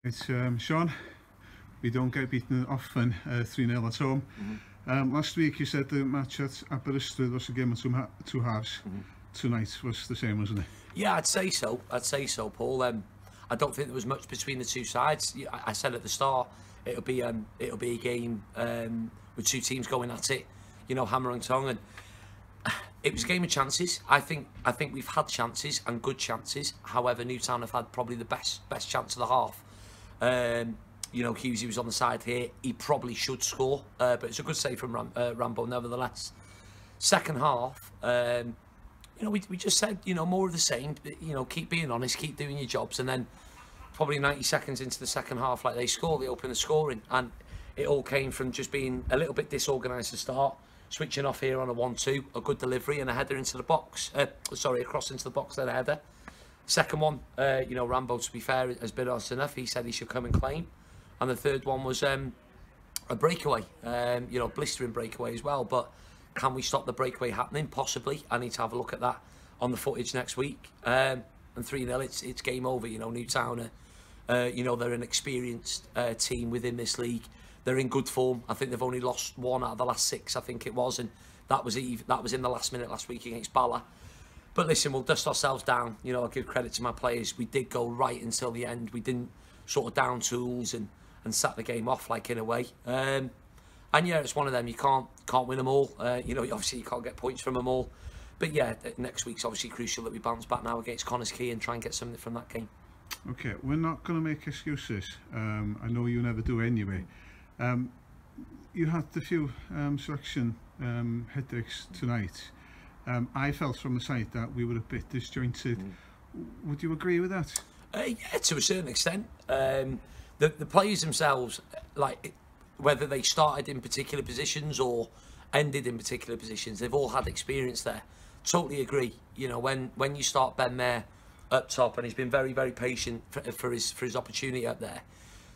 It's Sean. We don't get beaten often 3-0 at home. Last week you said the match at Aberystwyth was a game of two halves. Tonight was the same, wasn't it? Yeah, I'd say so. Paul. I don't think there was much between the two sides. I said at the start it'll be a game with two teams going at it, hammer and tongue, and it was a game of chances. I think we've had chances and good chances. However, Newtown have had probably the best chance of the half. Hughesy was on the side here. He probably should score, but it's a good save from Rambo nevertheless. Second half, we just said, more of the same. Keep being honest, keep doing your jobs, and then probably 90 seconds into the second half, like they open the scoring, and it all came from just being a little bit disorganised to start, switching off here on a 1-2, a good delivery and a header into the box. Across into the box, then a header. Second one, Rambo, to be fair, has been honest enough. He said he should come and claim. And the third one was a breakaway, blistering breakaway as well. But can we stop the breakaway happening? Possibly. I need to have a look at that on the footage next week. And 3-0, it's game over. Newtown, they're an experienced team within this league. They're in good form. I think they've only lost one out of the last 6, I think it was, and that was in the last minute last week against Bala. But listen, we'll dust ourselves down. I'll give credit to my players. We did go right until the end. We didn't sort of down tools and sat the game off, like, in a way. And yeah, it's one of them. You can't win them all. Obviously you can't get points from them all. But yeah, next week's obviously crucial that we bounce back now against Connah's Quay and try and get something from that game. Okay, we're not going to make excuses. I know you never do anyway. You had a few selection headaches tonight. I felt from the side that we were a bit disjointed. Would you agree with that? Yeah, to a certain extent. The players themselves, like, whether they started in particular positions or ended in particular positions, they've all had experience there. Totally agree. When you start Ben there up top, and he's been very, very patient for his opportunity up there,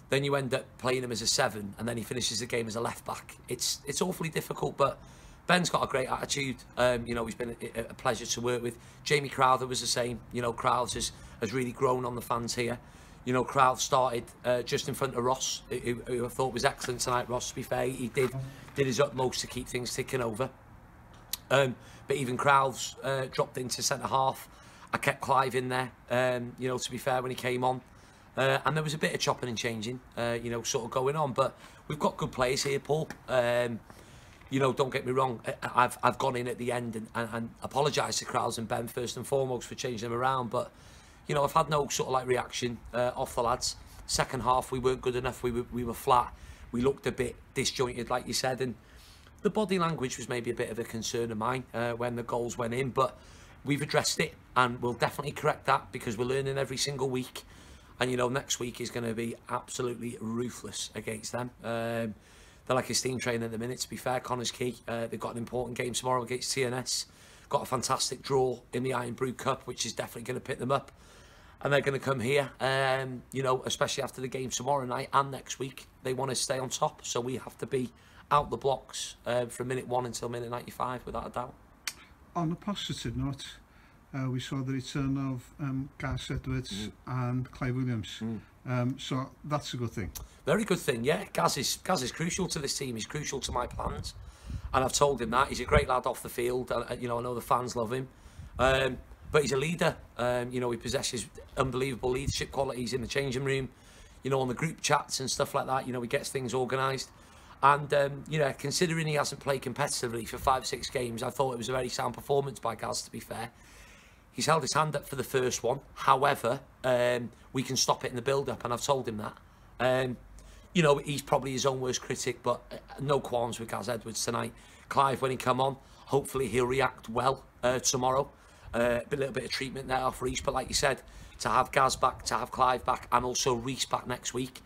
then you end up playing him as a 7, and then he finishes the game as a left back. It's awfully difficult, but Ben's got a great attitude. He's been a pleasure to work with. Jamie Crowther was the same. Crowther has really grown on the fans here. Crowther started just in front of Ross, who I thought was excellent tonight. Ross, to be fair, he did his utmost to keep things ticking over. But even Crowther's dropped into centre half. I kept Clive in there, to be fair, when he came on. And there was a bit of chopping and changing, sort of going on. But we've got good players here, Paul. Don't get me wrong, I've gone in at the end and apologised to Crowther and Ben first and foremost for changing them around, but I've had no sort of like reaction off the lads. Second half we weren't good enough, we were flat, we looked a bit disjointed, like you said, and the body language was maybe a bit of a concern of mine when the goals went in, but we've addressed it and we'll definitely correct that because we're learning every single week, and next week is going to be absolutely ruthless against them. They're like a steam train at the minute, to be fair. Connah's Quay, they've got an important game tomorrow against TNS. Got a fantastic draw in the Iron Brew Cup, which is definitely going to pick them up. And they're going to come here, especially after the game tomorrow night and next week. They want to stay on top, so we have to be out the blocks from minute 1 until minute 95, without a doubt. On a positive note, we saw the return of Gaz Edwards and Clive Williams. So that's a good thing. Very good thing, yeah. Gaz is crucial to this team. He's crucial to my plans, and I've told him that. He's a great lad off the field. I know the fans love him, but he's a leader. He possesses unbelievable leadership qualities in the changing room. On the group chats and stuff like that. He gets things organised, and considering he hasn't played competitively for 5-6 games, I thought it was a very sound performance by Gaz. To be fair. He's held his hand up for the first one. However, we can stop it in the build-up, and I've told him that. He's probably his own worst critic, but no qualms with Gaz Edwards tonight. Clive, when he come on, hopefully he'll react well tomorrow. A little bit of treatment there off Reece, but like you said, to have Gaz back, to have Clive back, and also Reece back next week,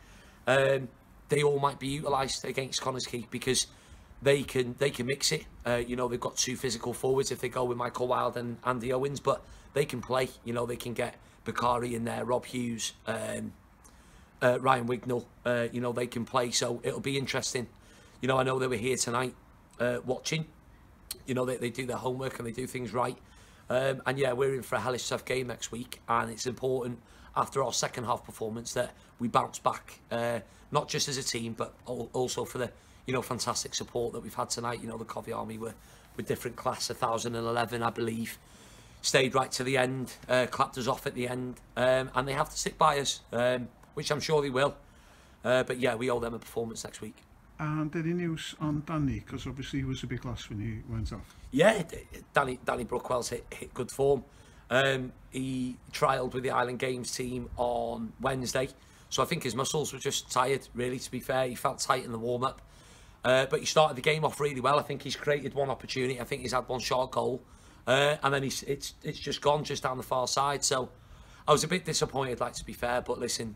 they all might be utilised against Connah's Quay because they can mix it. They've got 2 physical forwards if they go with Michael Wilde and Andy Owens, but they can play. They can get Bakari in there, Rob Hughes, Ryan Wignall. They can play, so it'll be interesting. I know they were here tonight watching. They do their homework and they do things right. And yeah, we're in for a hellish tough game next week, and it's important after our second half performance that we bounced back, not just as a team, but also for the, fantastic support that we've had tonight. The Covey Army were different class, 1,011, I believe. Stayed right to the end, clapped us off at the end, and they have to stick by us, which I'm sure they will. But yeah, we owe them a performance next week. And any news on Danny? Because obviously he was a big loss when he went off. Yeah, Danny Brookwell's hit good form. He trialled with the Island Games team on Wednesday, so I think his muscles were just tired, really, to be fair. He felt tight in the warm-up, but he started the game off really well. I think he's created one opportunity. I think he's had one shot goal, and then it's just gone just down the far side. So I was a bit disappointed, like, to be fair, but listen,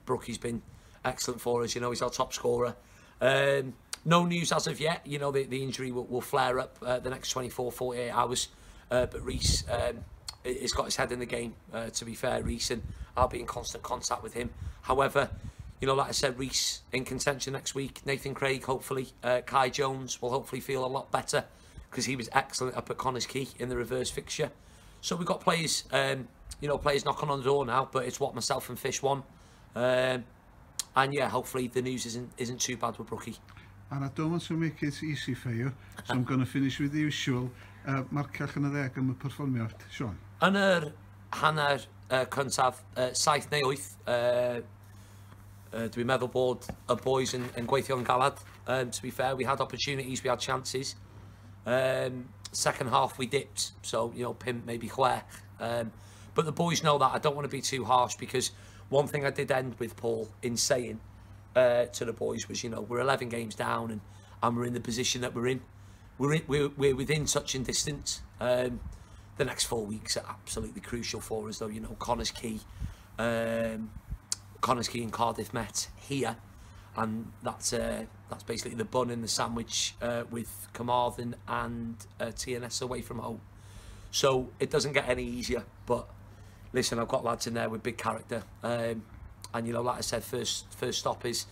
Brookie's been excellent for us. He's our top scorer. No news as of yet. The injury will flare up the next 24, 48 hours, but Reece he's got his head in the game, to be fair, Reece, and I'll be in constant contact with him. However, like I said, Reece in contention next week, Nathan Craig, hopefully, Kai Jones will hopefully feel a lot better, because he was excellent up at Connors Quay in the reverse fixture. So we've got players, players knocking on the door now, but it's what myself and Fish want. And yeah, hopefully the news isn't too bad with Brookie. And I don't want to make it easy for you, so I'm going to finish with the usual. Marcach yn y ddeg am y perfformiad, Sean. Yn yr hanner cyntaf, 7 neu 8, dwi'n meddwl bod y boys yn gweithio yn galad. To be fair, we had opportunities, we had chances. Second half we dipped, so 5, maybe 6. But the boys know that. I don't want to be too harsh, because one thing I did end with, Paul, in saying to the boys was, we're 11 games down and we're in the position that we're in. We're within touching distance. The next 4 weeks are absolutely crucial for us, though. Connors Quay and Cardiff met here, and that's basically the bun in the sandwich with Carmarthen and TNS away from home. So it doesn't get any easier. But listen, I've got lads in there with big character, and like I said, first stop is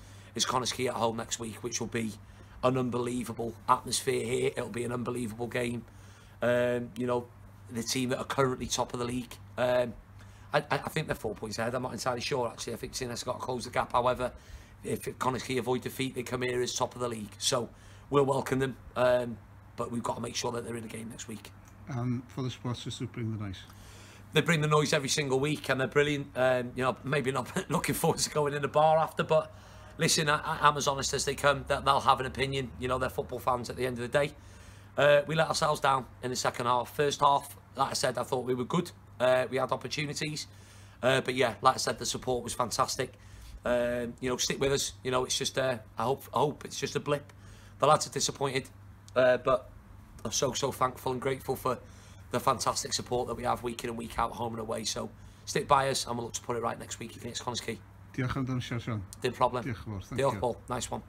Connors Quay at home next week, which will be an unbelievable atmosphere here. It'll be an unbelievable game. The team that are currently top of the league, I think they're 4 points ahead. I'm not entirely sure, actually. I think TNS got to close the gap. However, if Connors Quay avoid defeat, they come here as top of the league. So we'll welcome them, but we've got to make sure that they're in the game next week. And for the supporters to bring the noise. They bring the noise every single week, and they're brilliant. Maybe not looking forward to going in the bar after, but listen, I'm as honest as they come. They'll have an opinion. They're football fans at the end of the day. We let ourselves down in the second half. First half, like I said, I thought we were good. We had opportunities, but yeah, like I said, the support was fantastic. Stick with us. It's just I hope it's just a blip. The lads are disappointed, but I'm so thankful and grateful for the fantastic support that we have week in and week out, home and away. So stick by us, and we'll look to put it right next week against Connors Quay. Diolch am dan siarad, Sean. Dim problem. Diolch yn fawr. Diolch, Paul. Nice one.